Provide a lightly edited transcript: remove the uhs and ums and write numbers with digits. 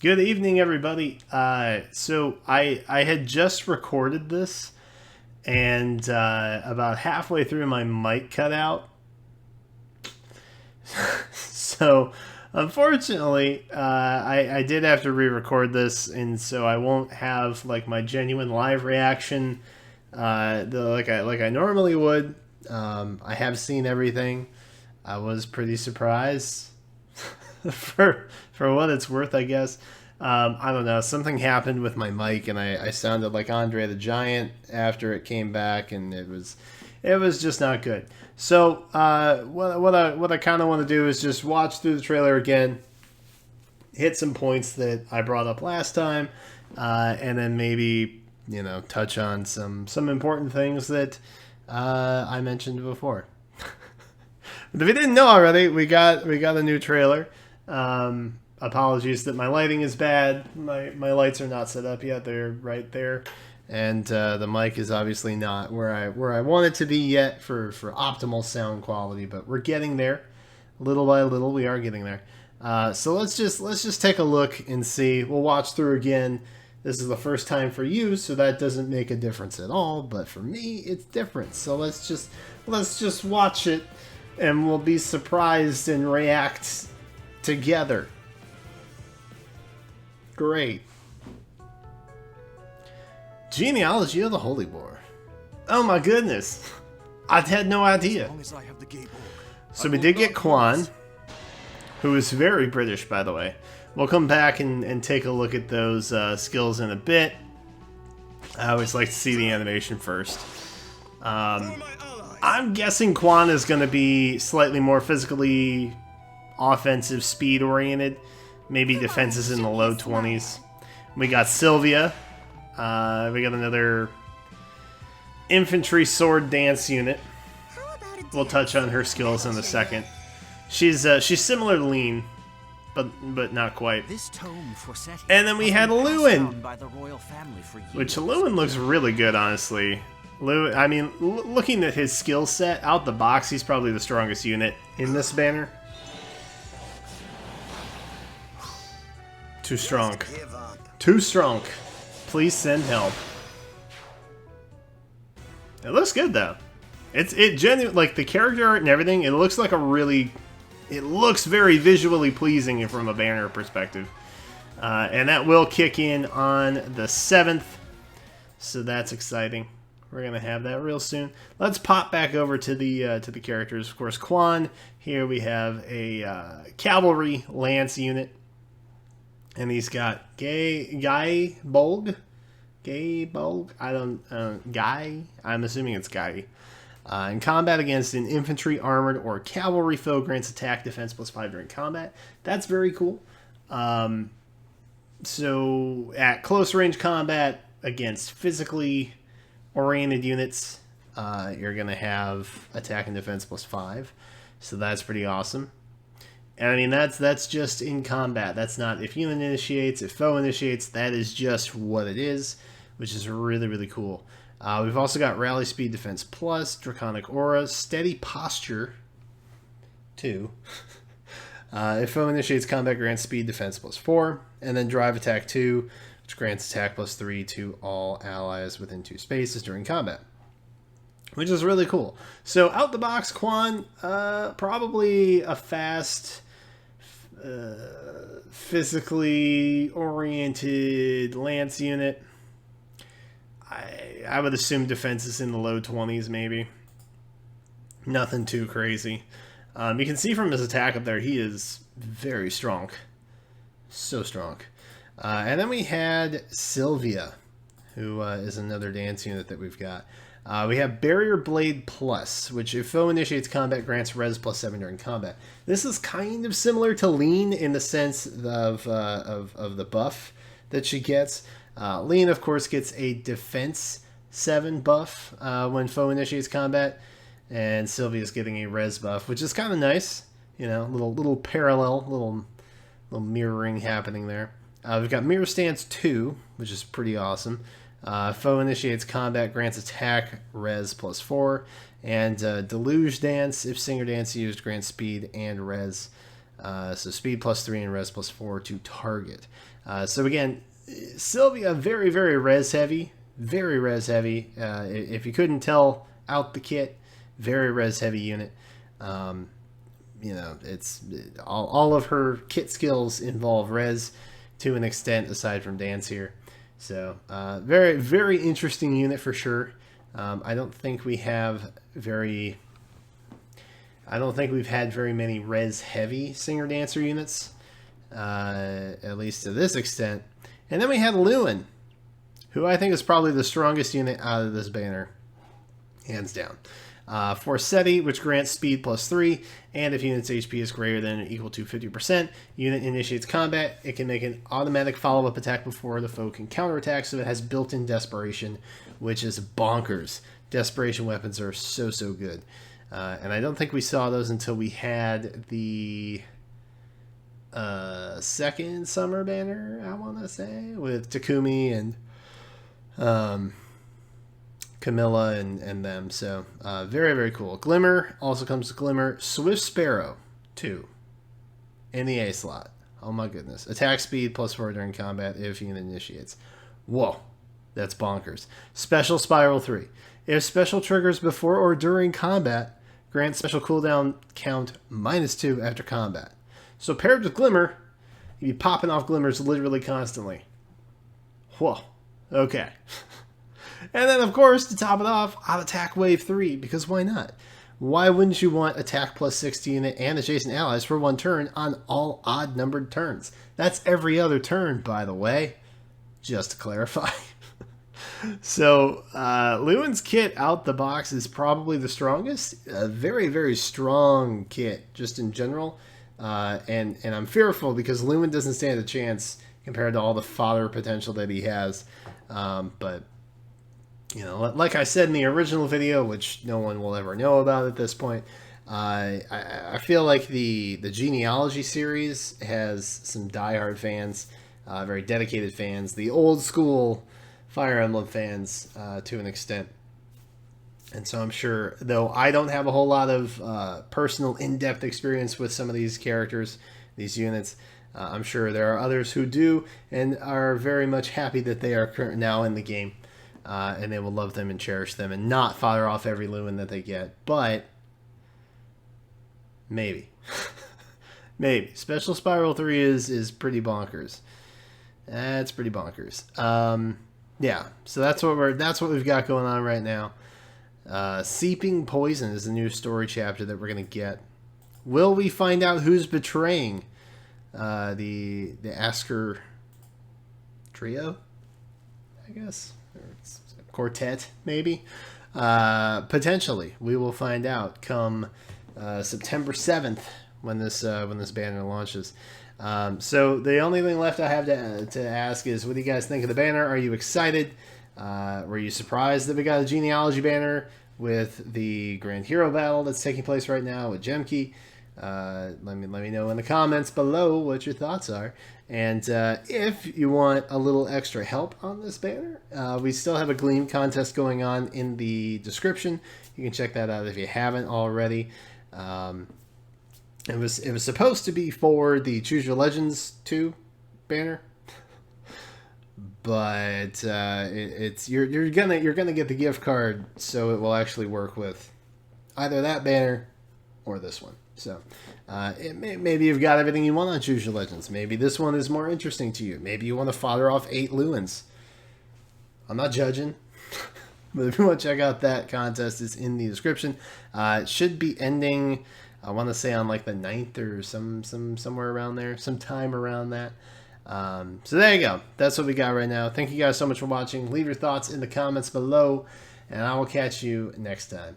Good evening, everybody. So I had just recorded this, and about halfway through, my mic cut out. So, unfortunately, I did have to re-record this, and so I won't have like my genuine live reaction, like I normally would. I have seen everything. I was pretty surprised. For what it's worth, I guess. I don't know. Something happened with my mic, and I sounded like Andre the Giant after it came back, and it was just not good. So what I kind of want to do is just watch through the trailer again, hit some points that I brought up last time, and then maybe touch on some important things that I mentioned before. But if you didn't know already, we got a new trailer. Apologies that my lighting is bad. My lights are not set up yet. They're right there, and the mic is obviously not where I want it to be yet for optimal sound quality. But we're getting there, little by little. We are getting there. So let's just take a look and see. We'll watch through again. This is the first time for you, so that doesn't make a difference at all. But for me, it's different. So let's just watch it, and we'll be surprised and react together. Great. Genealogy of the Holy War. Oh my goodness. I had no idea. So we did get Quan, who is very British, by the way. We'll come back and take a look at those skills in a bit. I always like to see the animation first. I'm guessing Quan is going to be slightly more physically offensive, speed-oriented. Maybe defenses in the low 20s. We got Silvia. We got another infantry sword dance unit. We'll touch on her skills in a second. She's similar to Lewyn, but not quite. And then we had Lewyn, which Lewyn looks really good, honestly. I mean, looking at his skill set out the box, he's probably the strongest unit in this banner. Too strong. Too strong. Please send help. It looks good though. It genuinely, like the character art and everything, it looks like it looks very visually pleasing from a banner perspective. And that will kick in on the 7th. So that's exciting. We're gonna have that real soon. Let's pop back over to the characters. Of course, Quan. Here we have a cavalry lance unit. And he's got Guy Bolg. Guy. I'm assuming it's Guy. In combat against an infantry, armored, or cavalry foe, grants attack defense +5 during combat. That's very cool. So at close range combat against physically oriented units, you're gonna have attack and defense +5. So that's pretty awesome. And I mean, that's just in combat. That's not if unit initiates, if foe initiates. That is just what it is, which is really, really cool. We've also got Rally Speed Defense Plus, Draconic Aura, Steady Posture 2. If foe initiates combat, grants Speed Defense +4. And then Drive Attack 2, which grants attack +3 to all allies within 2 spaces during combat. Which is really cool. So out the box, Quan, probably a fast, physically oriented lance unit. I would assume defense is in the low 20s, maybe. Nothing too crazy. You can see from his attack up there, he is very strong. So strong. And then we had Silvia, who is another dance unit that we've got. We have Barrier Blade Plus, which if foe initiates combat, grants res +7 during combat. This is kind of similar to Lewyn in the sense of the buff that she gets. Lewyn, of course, gets a defense 7 buff when foe initiates combat, and Silvia's getting a res buff, which is kind of nice. Little parallel, little mirroring happening there. We've got Mirror Stance 2, which is pretty awesome. Foe initiates combat, grants attack, res +4, and Deluge Dance, if Singer Dance used, grants speed and res So speed +3 and res +4 to target. So again, Silvia, very, very res heavy. Very res heavy. If you couldn't tell out the kit, very res heavy unit. You know, it's all of her kit skills involve res to an extent, aside from dance here. So very, very interesting unit for sure. I don't think we've had very many res heavy singer dancer units, at least to this extent. And then we had Lewyn, who I think is probably the strongest unit out of this banner, hands down. Forseti, which grants speed +3, and if unit's HP is greater than or equal to 50%, unit initiates combat. It can make an automatic follow-up attack before the foe can counterattack, so it has built-in desperation, which is bonkers. Desperation weapons are so, so good. And I don't think we saw those until we had the second summer banner, I want to say, with Takumi and Camilla and them. So very, very cool. Glimmer also comes to Glimmer. Swift Sparrow 2 in the A slot. Oh my goodness. Attack speed +4 during combat if unit initiates. Whoa, that's bonkers. Special Spiral 3. If special triggers before or during combat, grant special cooldown count -2 after combat. So paired with Glimmer, you'd be popping off Glimmers literally constantly. Whoa. Okay. And then, of course, to top it off, I'll attack Wave 3, because why not? Why wouldn't you want attack +60 unit and adjacent allies for one turn on all odd-numbered turns? That's every other turn, by the way, just to clarify. So, Lewyn's kit out the box is probably the strongest. A very, very strong kit, just in general. And I'm fearful because Lewyn doesn't stand a chance compared to all the fodder potential that he has. But, you know, like I said in the original video, which no one will ever know about at this point, I feel like the genealogy series has some diehard fans, very dedicated fans, the old school Fire Emblem fans to an extent. And so I'm sure, though I don't have a whole lot of personal in-depth experience with some of these characters, these units, I'm sure there are others who do and are very much happy that they are now in the game. And they will love them and cherish them and not fire off every Lewyn that they get. But maybe. Maybe. Special Spiral 3 is pretty bonkers. That's pretty bonkers. Yeah, so that's what we've got going on right now. Seeping Poison is the new story chapter that we're gonna get. Will we find out who's betraying the Asker trio? I guess, or quartet maybe. Potentially, we will find out come September 7th when this banner launches. So the only thing left I have to ask is, what do you guys think of the banner? Are you excited? Were you surprised that we got a genealogy banner with the Grand Hero battle that's taking place right now with Gemki? Let me know in the comments below what your thoughts are. And if you want a little extra help on this banner, we still have a Gleam contest going on in the description. You can check that out if you haven't already. It was supposed to be for the Choose Your Legends 2 banner, but you're gonna get the gift card, so it will actually work with either that banner or this one. So maybe you've got everything you want on Choose Your Legends. Maybe this one is more interesting to you. Maybe you want to fodder off 8 Lewyns. I'm not judging. But if you want to check out that contest, it's in the description. It should be ending, I want to say, on like the 9th or somewhere around there, sometime around that. So there you go. That's what we got right now. Thank you guys so much for watching. Leave your thoughts in the comments below, and I will catch you next time.